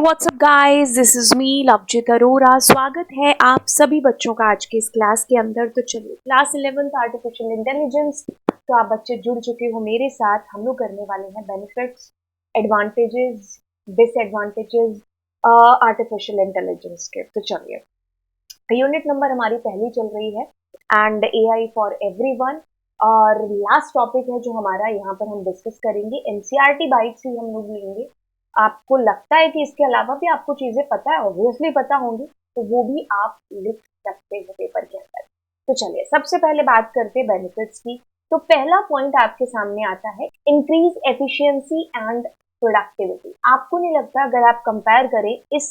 WhatsApp guys, this is me Lovejit Arora. स्वागत है आप सभी बच्चों का आज के इस क्लास के अंदर। तो चलिए, क्लास 11th आर्टिफिशियल इंटेलिजेंस। तो आप बच्चे जुड़ चुके हो मेरे साथ। हम लोग करने वाले हैं benefits, advantages, disadvantages artificial intelligence के। तो चलिए, यूनिट नंबर हमारी पहली चल रही है एंड एआई फॉर एवरीवन। और लास्ट टॉपिक है जो हमारा यहाँ पर हम डिस्कस करेंगे। एनसीईआरटी बाइट्स ही हम लोग लेंगे। आपको लगता है कि इसके अलावा भी आपको चीजें पता है, ऑब्वियसली पता होंगी, तो वो भी आप लिख सकते हो पेपर के अंदर। तो चलिए, सबसे पहले बात करते हैं बेनिफिट्स की। तो पहला पॉइंट आपके सामने आता है इंक्रीज एफिशिएंसी एंड प्रोडक्टिविटी। आपको नहीं लगता, अगर आप कंपेयर करें इस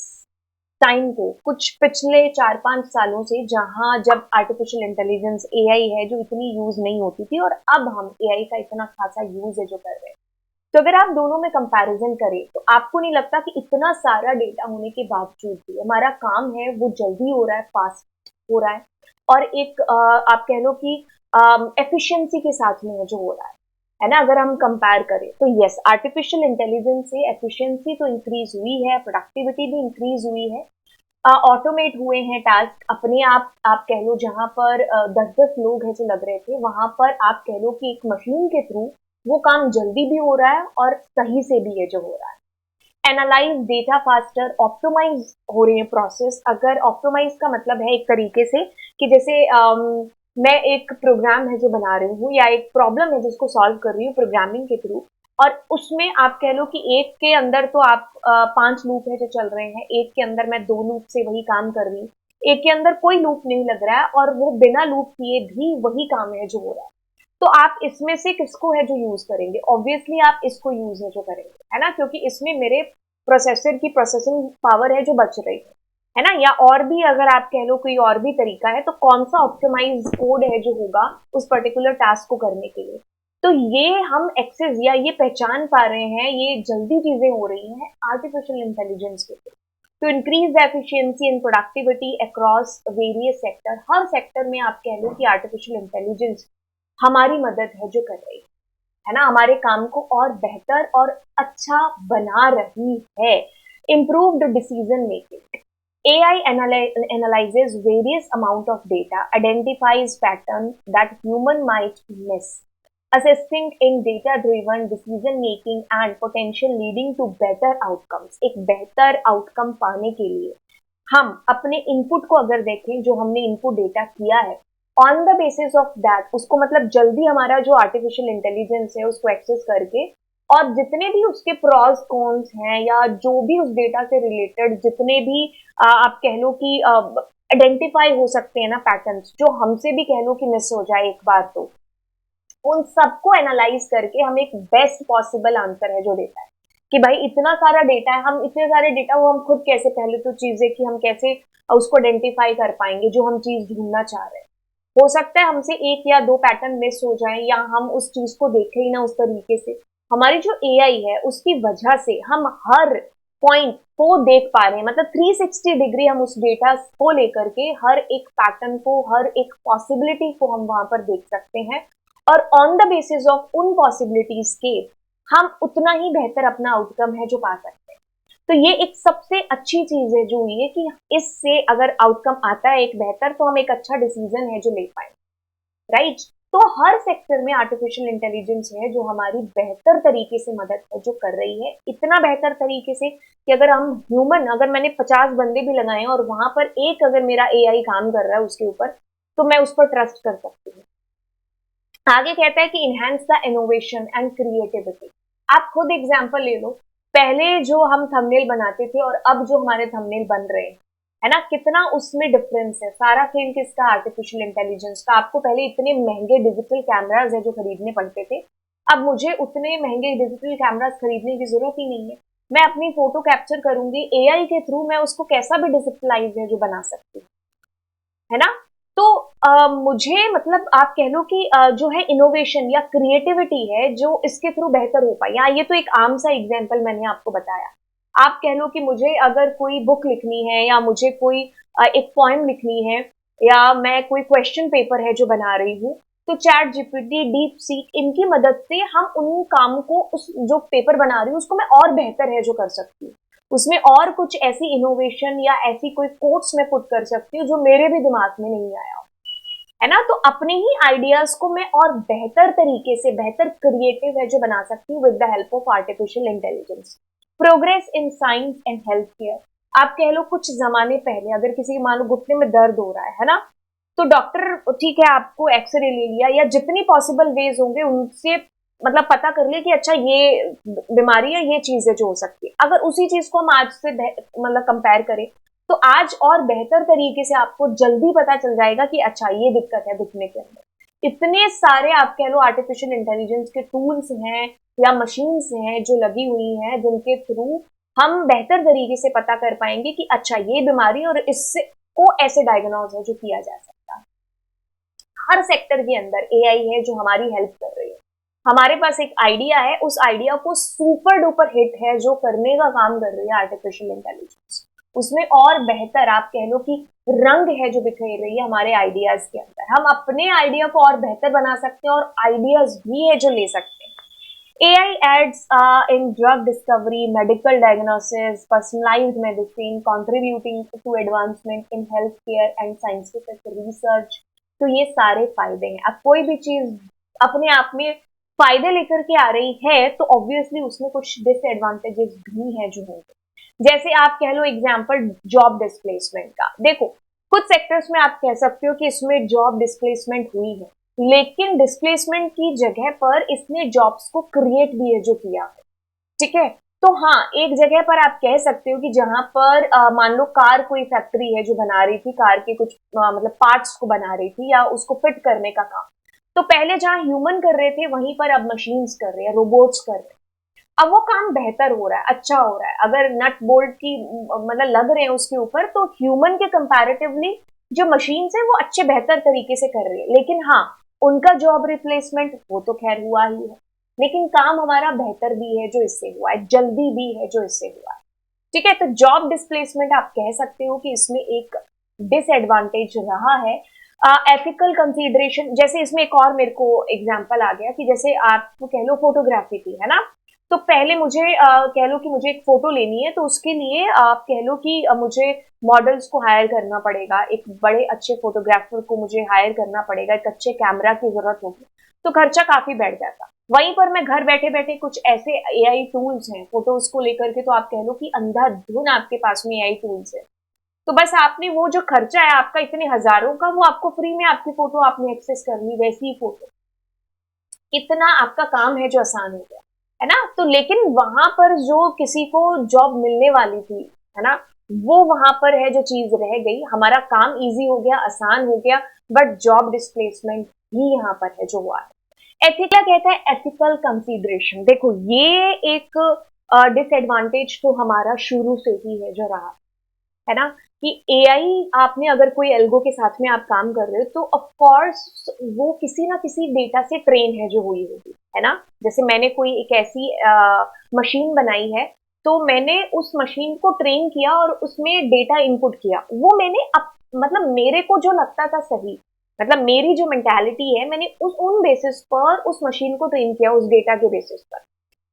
टाइम को कुछ पिछले 4-5 सालों से, जहां जब आर्टिफिशियल इंटेलिजेंस एआई है जो इतनी यूज नहीं होती थी, और अब हम एआई का इतना खासा यूज है जो कर रहे हैं, तो अगर आप दोनों में कंपैरिजन करें तो आपको नहीं लगता कि इतना सारा डेटा होने के बावजूद भी हमारा काम है वो जल्दी हो रहा है, फास्ट हो रहा है, और एक आप कह लो कि एफिशिएंसी के साथ में जो हो रहा है ना। अगर हम कंपेयर करें तो यस, आर्टिफिशियल इंटेलिजेंस से एफिशिएंसी तो इंक्रीज हुई है, प्रोडक्टिविटी भी इंक्रीज हुई है, ऑटोमेट हुए हैं टास्क अपने आप कह लो। जहां पर 10-10 लोग हैं जो लग रहे थे, वहां पर आप कह लो कि एक मशीन के थ्रू वो काम जल्दी भी हो रहा है और सही से भी है जो हो रहा है। एनालाइज डेटा फास्टर, ऑप्टिमाइज हो रही है प्रोसेस। अगर ऑप्टिमाइज का मतलब है एक तरीके से कि जैसे मैं एक प्रोग्राम है जो बना रही हूँ, या एक प्रॉब्लम है जिसको सॉल्व कर रही हूँ प्रोग्रामिंग के थ्रू, और उसमें आप कह लो कि एक के अंदर तो आप 5 लूप है जो चल रहे हैं, एक के अंदर मैं 2 लूप से वही काम कर रही हूँ, एक के अंदर कोई लूप नहीं लग रहा है और वो बिना लूप किए भी वही काम है जो हो रहा है। तो आप इसमें से किसको है जो यूज करेंगे? ऑब्वियसली आप इसको यूज है जो करेंगे, है ना, क्योंकि इसमें मेरे प्रोसेसर की प्रोसेसिंग पावर है जो बच रही है ना। या और भी अगर आप कह लो कोई और भी तरीका है, तो कौन सा ऑप्टिमाइज कोड है जो होगा उस पर्टिकुलर टास्क को करने के लिए। तो ये हम एक्सेस या ये पहचान पा रहे हैं, ये जल्दी चीजें हो रही हैं आर्टिफिशियल इंटेलिजेंस के थ्रू। तो increase the efficiency and productivity across various sector. Her sector में आप कह लो कि आर्टिफिशियल इंटेलिजेंस हमारी मदद है जो कर रही है ना, हमारे काम को और बेहतर और अच्छा बना रही है। Improved decision making. AI analyzes various amount of data, identifies pattern that human might miss, assisting in data-driven decision making and potential leading to better outcomes। एक बेहतर आउटकम पाने के लिए हम अपने इनपुट को अगर देखें, जो हमने इनपुट डेटा किया है, on the basis of that उसको मतलब जल्दी हमारा जो आर्टिफिशियल इंटेलिजेंस है उसको एक्सेस करके, और जितने भी उसके प्रॉस कॉन्स हैं या जो भी उस डेटा से रिलेटेड जितने भी आप कह लो कि आइडेंटिफाई हो सकते हैं ना पैटर्न्स, जो हमसे भी कह लो कि मिस हो जाए एक बार, तो उन सबको एनालाइज करके हम एक बेस्ट पॉसिबल आंसर है जो देता है कि भाई इतना सारा डेटा है, हम इतने सारे डेटा वो हम खुद कैसे, पहले तो चीजें कि हम कैसे उसको आइडेंटिफाई कर पाएंगे जो हम चीज ढूंढना चाह रहे हैं। हो सकता है हमसे 1 या 2 पैटर्न मिस हो जाए, या हम उस चीज को देखें ही ना उस तरीके से। हमारी जो एआई है उसकी वजह से हम हर पॉइंट को देख पा रहे हैं, मतलब 360 डिग्री हम उस डेटा को लेकर के हर एक पैटर्न को, हर एक पॉसिबिलिटी को हम वहां पर देख सकते हैं, और ऑन द बेसिस ऑफ उन पॉसिबिलिटीज के हम उतना ही बेहतर अपना आउटकम है जो पा सकते हैं। तो ये एक सबसे अच्छी चीज है जो हुई है कि इससे अगर आउटकम आता है एक बेहतर, तो हम एक अच्छा डिसीजन है जो ले पाए, राइट। तो हर सेक्टर में आर्टिफिशियल इंटेलिजेंस है जो हमारी बेहतर तरीके से मदद है जो कर रही है। इतना बेहतर तरीके से कि अगर हम ह्यूमन, अगर मैंने 50 बंदे भी लगाए और वहां पर एक अगर मेरा एआई काम कर रहा है उसके ऊपर, तो मैं उस पर ट्रस्ट कर सकती हूँ। आगे कहता है कि enhance the innovation and creativity. आप खुद एग्जांपल ले लो, पहले जो हम थंबनेल बनाते थे और अब जो हमारे थंबनेल बन रहे हैं, है ना, कितना उसमें डिफरेंस है। सारा खेल किसका? आर्टिफिशियल इंटेलिजेंस का। आपको पहले इतने महंगे डिजिटल कैमराज है जो खरीदने पड़ते थे, अब मुझे उतने महंगे डिजिटल कैमराज खरीदने की जरूरत ही नहीं है। मैं अपनी फोटो कैप्चर करूंगी एआई के थ्रू, मैं उसको कैसा भी डिजिटलाइज है जो बना सकती हूँ, है ना। तो मुझे मतलब आप कह लो कि जो है इनोवेशन या क्रिएटिविटी है जो इसके थ्रू बेहतर हो पाई। ये तो एक आम सा एग्जांपल मैंने आपको बताया। आप कह लो कि मुझे अगर कोई बुक लिखनी है, या मुझे कोई एक पोएम लिखनी है, या मैं कोई क्वेश्चन पेपर है जो बना रही हूँ, तो चैट जीपीटी, डीप सीक, इनकी मदद से हम उन काम को, उस जो पेपर बना रही हूँ उसको मैं और बेहतर है जो कर सकती हूँ। उसमें और कुछ ऐसी इनोवेशन या ऐसी कोई कोट्स मैं पुट कर सकती हूँ जो मेरे भी दिमाग में नहीं आया, है ना। तो अपने ही आइडियाज को मैं और बेहतर तरीके से, बेहतर क्रिएटिव है जो बना सकती हूँ with the help of artificial intelligence. Progress in science and health care, आप कह लो कुछ जमाने पहले अगर किसी मान लो घुटने में दर्द हो रहा है ना, तो डॉक्टर ठीक है आपको एक्सरे ले लिया या जितनी पॉसिबल वेज होंगे उनसे मतलब पता कर लिया कि अच्छा ये बीमारी है, ये चीज है जो हो सकती है। अगर उसी चीज को हम आज से मतलब कंपेयर करें तो आज और बेहतर तरीके से आपको जल्दी पता चल जाएगा कि अच्छा ये दिक्कत है घुटने के अंदर। इतने सारे आप कह लो आर्टिफिशियल इंटेलिजेंस के टूल्स हैं या मशीन्स हैं जो लगी हुई हैं जिनके थ्रू हम बेहतर तरीके से पता कर पाएंगे कि अच्छा ये बीमारी और इससे को ऐसे डायग्नोज है जो किया जा सकता है। हर सेक्टर के अंदर एआई है जो हमारी हेल्प कर रही है। हमारे पास एक आइडिया है, उस आइडिया को सुपर डुपर हिट है जो करने का काम कर रही है आर्टिफिशियल इंटेलिजेंस। उसमें और बेहतर आप कह लो कि रंग है जो बिखेर रही है हमारे आइडियाज के अंदर। हम अपने आइडिया को और बेहतर बना सकते हैं और आइडियाज भी है जो ले सकते हैं। AI adds in drug discovery, medical diagnosis, personalized medicine, contributing to advancement in healthcare and scientific research। तो ये सारे फायदे हैं। अब कोई भी चीज अपने आप में फायदे लेकर के आ रही है तो ऑब्वियसली उसमें कुछ डिसएडवांटेजेस भी हैं जो होंगे। जैसे आप कह लो एग्जांपल जॉब डिस्प्लेसमेंट का, देखो कुछ सेक्टर्स में आप कह सकते हो कि इसमें जॉब डिस्प्लेसमेंट हुई है, लेकिन डिस्प्लेसमेंट की जगह पर इसने जॉब्स को क्रिएट भी है जो किया है। ठीक है, तो हाँ एक जगह पर आप कह सकते हो कि जहां पर मान लो कार कोई फैक्ट्री है जो बना रही थी, कार के कुछ मतलब पार्ट्स को बना रही थी या उसको फिट करने का काम, तो पहले जहां ह्यूमन कर रहे थे वहीं पर अब मशीन्स कर रहे हैं, रोबोट्स कर रहे हैं। अब वो काम बेहतर हो रहा है, अच्छा हो रहा है। अगर नट बोल्ट की मतलब लग रहे हैं उसके ऊपर तो ह्यूमन के कंपैरेटिवली जो मशीन्स है वो अच्छे बेहतर तरीके से कर रही है। लेकिन हाँ उनका जॉब रिप्लेसमेंट वो तो खैर हुआ ही है, लेकिन काम हमारा बेहतर भी है जो इससे हुआ है, जल्दी भी है जो इससे हुआ है। ठीक है, तो जॉब डिस्प्लेसमेंट आप कह सकते हो कि इसमें एक डिसएडवांटेज रहा है। एथिकल कंसीडरेशन, जैसे इसमें एक और मेरे को एग्जांपल आ गया कि जैसे आप कह लो फोटोग्राफी की है ना, तो पहले मुझे कह लो कि मुझे एक फोटो लेनी है तो उसके लिए आप कह लो कि मुझे मॉडल्स को हायर करना पड़ेगा, एक बड़े अच्छे फोटोग्राफर को मुझे हायर करना पड़ेगा, एक अच्छे कैमरा की जरूरत होगी, तो खर्चा काफी बढ़ जाता। वहीं पर मैं घर बैठे बैठे कुछ ऐसे एआई टूल्स हैं फोटोज को लेकर के, तो आप कह लो कि अंधाधुन आपके पास में एआई टूल्स है। तो बस आपने वो जो खर्चा है आपका इतने हजारों का, वो आपको फ्री में आपकी फोटो आपने एक्सेस कर ली, वैसी ही फोटो। इतना आपका काम है जो आसान हो गया, है ना। तो लेकिन वहां पर जो किसी को जॉब मिलने वाली थी, है ना, वो वहां पर है जो चीज रह गई। हमारा काम इजी हो गया, आसान हो गया, बट जॉब डिस्प्लेसमेंट भी यहाँ पर है जो हुआ है। एथिकल कहता है एथिकल कंसीडरेशन, देखो ये एक डिसएडवांटेज तो हमारा शुरू से ही है जो रहा है ना, कि एआई आपने अगर कोई एल्गो के साथ में आप काम कर रहे हो तो ऑफ कोर्स वो किसी ना किसी डेटा से ट्रेन है जो हुई होगी, है ना। जैसे मैंने कोई एक ऐसी मशीन बनाई है तो मैंने उस मशीन को ट्रेन किया और उसमें डेटा इनपुट किया, वो मैंने मतलब मेरे को जो लगता था सही, मतलब मेरी जो मेंटालिटी है मैंने उन बेसिस पर उस मशीन को ट्रेन किया, उस डेटा के बेसिस पर।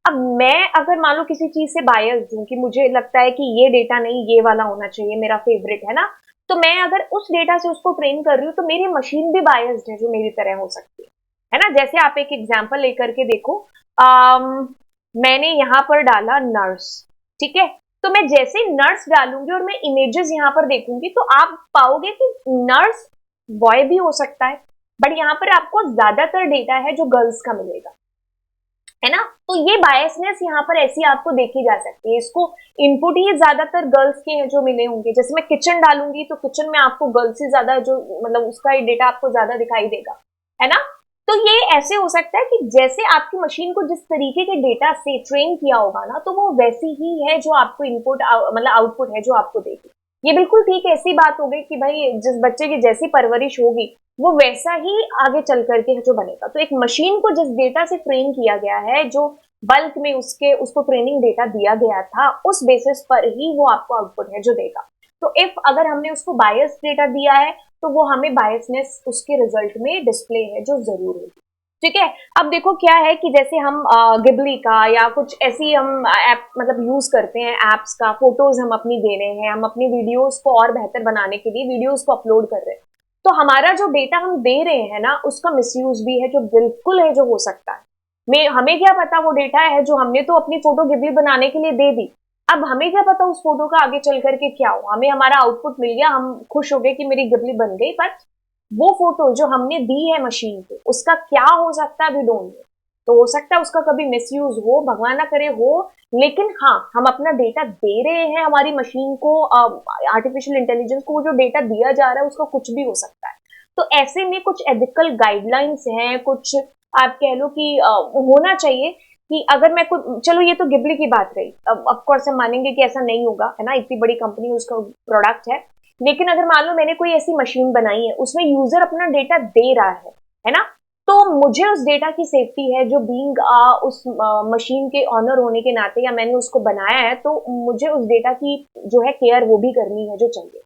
अब मैं अगर मान लो किसी चीज से बायस्ड हूं कि मुझे लगता है कि ये डेटा नहीं ये वाला होना चाहिए, मेरा फेवरेट है ना, तो मैं अगर उस डेटा से उसको ट्रेन कर रही हूँ तो मेरी मशीन भी बायस्ड है जो मेरी तरह हो सकती है ना। जैसे आप एक एग्जांपल लेकर के देखो, मैंने यहाँ पर डाला नर्स, ठीक है, तो मैं जैसे नर्स डालूंगी और मैं इमेजेस यहाँ पर देखूंगी तो आप पाओगे कि नर्स बॉय भी हो सकता है, बट यहाँ पर आपको ज्यादातर डेटा है जो गर्ल्स का मिलेगा, है ना। तो ये बायसनेस यहाँ पर ऐसी आपको देखी जा सकती है, इसको इनपुट ही ज्यादातर गर्ल्स के हैं जो मिले होंगे। जैसे मैं किचन डालूंगी तो किचन में आपको गर्ल्स से ज्यादा जो मतलब उसका डेटा आपको ज्यादा दिखाई देगा, है ना। तो ये ऐसे हो सकता है कि जैसे आपकी मशीन को जिस तरीके के डेटा से ट्रेन किया होगा ना, तो वो वैसी ही है जो आपको इनपुट मतलब आउटपुट है जो आपको देगी। ये बिल्कुल ठीक ऐसी बात हो गई कि भाई जिस बच्चे की जैसी परवरिश होगी वो वैसा ही आगे चल करके जो बनेगा। तो एक मशीन को जिस डेटा से ट्रेन किया गया है, जो बल्क में उसको ट्रेनिंग डेटा दिया गया था, उस बेसिस पर ही वो आपको आउटपुट है जो देगा। तो इफ अगर हमने उसको बायस डेटा दिया है तो वो हमें बायसनेस उसके रिजल्ट में डिस्प्ले है जो जरूर होगी। ठीक है। अब देखो क्या है कि जैसे हम गिबली का या कुछ ऐसी हम ऐप मतलब यूज करते हैं, एप्स का फोटोज हम अपनी दे रहे हैं, हम अपनी वीडियोस को और बेहतर बनाने के लिए वीडियोस को अपलोड कर रहे हैं, तो हमारा जो डेटा हम दे रहे हैं ना उसका मिसयूज भी है, जो बिल्कुल है, जो हो सकता है। मैं हमें क्या पता वो डेटा है जो हमने तो अपनी फोटो गिबली बनाने के लिए दे दी, अब हमें क्या पता उस फोटो का आगे चल करके क्या हो, हमें हमारा आउटपुट मिल गया, हम खुश हो गए कि मेरी गिबली बन गई, पर वो फोटो जो हमने दी है मशीन को उसका क्या हो सकता है, वी डोंट नो। तो हो सकता है उसका कभी मिसयूज हो, भगवान ना करे हो, लेकिन हाँ हम अपना डेटा दे रहे हैं हमारी मशीन को, आर्टिफिशियल इंटेलिजेंस को, वो जो डेटा दिया जा रहा है उसका कुछ भी हो सकता है। तो ऐसे में कुछ एथिकल गाइडलाइंस हैं, कुछ आप कह लो कि होना चाहिए कि अगर मैं कुछ, चलो ये तो गिबली की बात रही, अब ऑफ कोर्स हम मानेंगे कि ऐसा नहीं होगा, है ना, इतनी बड़ी कंपनी उसका प्रोडक्ट है, लेकिन अगर मान लो मैंने कोई ऐसी मशीन बनाई है उसमें यूजर अपना डेटा दे रहा है ना, तो मुझे उस डेटा की सेफ्टी है, जो बीइंग उस मशीन के ऑनर होने के नाते, या मैंने उसको बनाया है तो मुझे उस डेटा की जो है केयर वो भी करनी है जो चाहिए।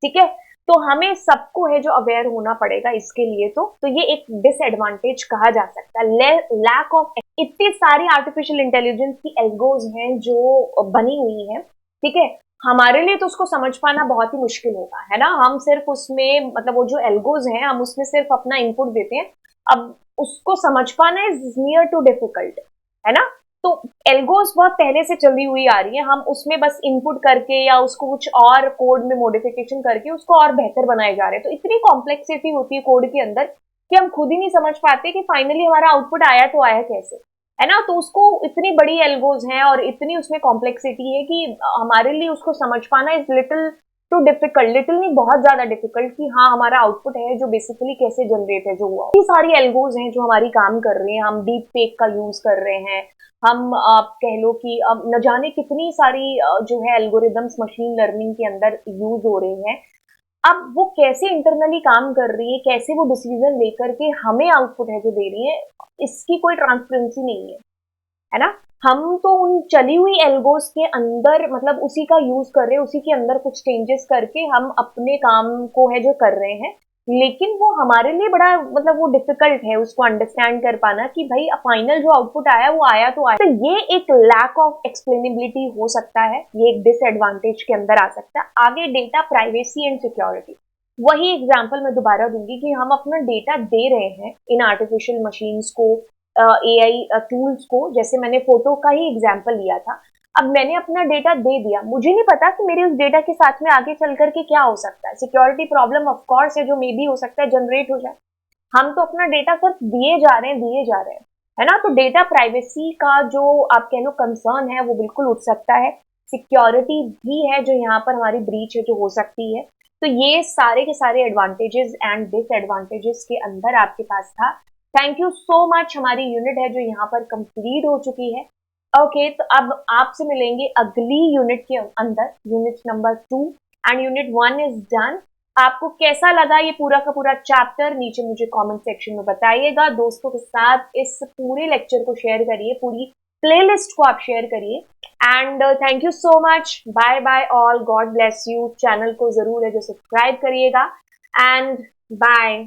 ठीक है। तो हमें सबको है जो अवेयर होना पड़ेगा इसके लिए, तो ये एक डिसएडवांटेज कहा जा सकता है, लैक ऑफ। इतनी सारी आर्टिफिशियल इंटेलिजेंस की एल्गोज हैं जो बनी हुई हैं, ठीक है, हमारे लिए तो उसको समझ पाना बहुत ही मुश्किल होगा, है ना, हम सिर्फ उसमें मतलब वो जो एल्गोज हैं हम उसमें सिर्फ अपना इनपुट देते हैं, अब उसको समझ पाना इज नियर टू डिफिकल्ट, है ना। तो एल्गोस बहुत पहले से चली हुई आ रही है, हम उसमें बस इनपुट करके या उसको कुछ और कोड में मॉडिफिकेशन करके उसको और बेहतर बनाए जा रहे हैं, तो इतनी कॉम्प्लेक्सिटी होती है कोड के अंदर कि हम खुद ही नहीं समझ पाते कि फाइनली हमारा आउटपुट आया तो आया कैसे, है ना। तो उसको इतनी बड़ी एल्गोज हैं और इतनी उसमें कॉम्प्लेक्सिटी है कि हमारे लिए उसको समझ पाना is little too difficult, little नहीं बहुत ज्यादा डिफिकल्ट, कि हाँ हमारा आउटपुट है जो बेसिकली कैसे जनरेट है जो हुआ। इतनी सारी एल्गोज हैं जो हमारी काम कर रही हैं, हम डीप फेक का यूज कर रहे हैं, हम आप कह लो कि अब न जाने कितनी सारी जो है एल्गोरिदम्स मशीन लर्निंग के अंदर यूज हो रही हैं, अब वो कैसे इंटरनली काम कर रही है, कैसे वो डिसीजन लेकर के हमें आउटपुट है जो दे रही है, इसकी कोई ट्रांसपेरेंसी नहीं है ना। हम तो उन चली हुई एल्गोस के अंदर मतलब उसी का यूज कर रहे हैं, उसी के अंदर कुछ चेंजेस करके हम अपने काम को है जो कर रहे हैं, लेकिन वो हमारे लिए बड़ा मतलब वो डिफिकल्ट है उसको अंडरस्टैंड कर पाना कि भाई फाइनल जो आउटपुट आया वो आया तो आया। तो ये एक लैक ऑफ एक्सप्लेनेबिलिटी हो सकता है, ये एक डिसएडवांटेज के अंदर आ सकता है। आगे डेटा प्राइवेसी एंड सिक्योरिटी, वही एग्जाम्पल मैं दोबारा दूंगी कि हम अपना डेटा दे रहे हैं इन आर्टिफिशियल मशीन्स को, एआई टूल्स को, जैसे मैंने फोटो का ही एग्जाम्पल लिया था, अब मैंने अपना डेटा दे दिया, मुझे नहीं पता कि मेरे उस डेटा के साथ में आगे चल करके क्या हो सकता है, सिक्योरिटी प्रॉब्लम ऑफ कोर्स है जो मे बी हो सकता है जनरेट हो जाए, हम तो अपना डेटा सिर्फ दिए जा रहे हैं दिए जा रहे हैं, है ना। तो डेटा प्राइवेसी का जो आप कह लो कंसर्न है वो बिल्कुल उठ सकता है, सिक्योरिटी भी है जो यहाँ पर हमारी ब्रीच है जो हो सकती है। तो ये सारे के सारे एडवांटेजेस एंड डिसएडवांटेजेस के अंदर आपके पास था। थैंक यू सो मच, हमारी यूनिट है जो यहाँ पर कंप्लीट हो चुकी है। ओके, तो अब आपसे मिलेंगे अगली यूनिट के अंदर, unit number 2, and unit 1 is done. आपको कैसा लगा ये पूरा का पूरा चैप्टर, नीचे मुझे कमेंट सेक्शन में बताइएगा, दोस्तों के साथ इस पूरे लेक्चर को शेयर करिए, पूरी प्लेलिस्ट को आप शेयर करिए, and thank you so much, bye bye all, God bless you. Channel को जरूर है जो सब्सक्राइब करिएगा, एंड बाय।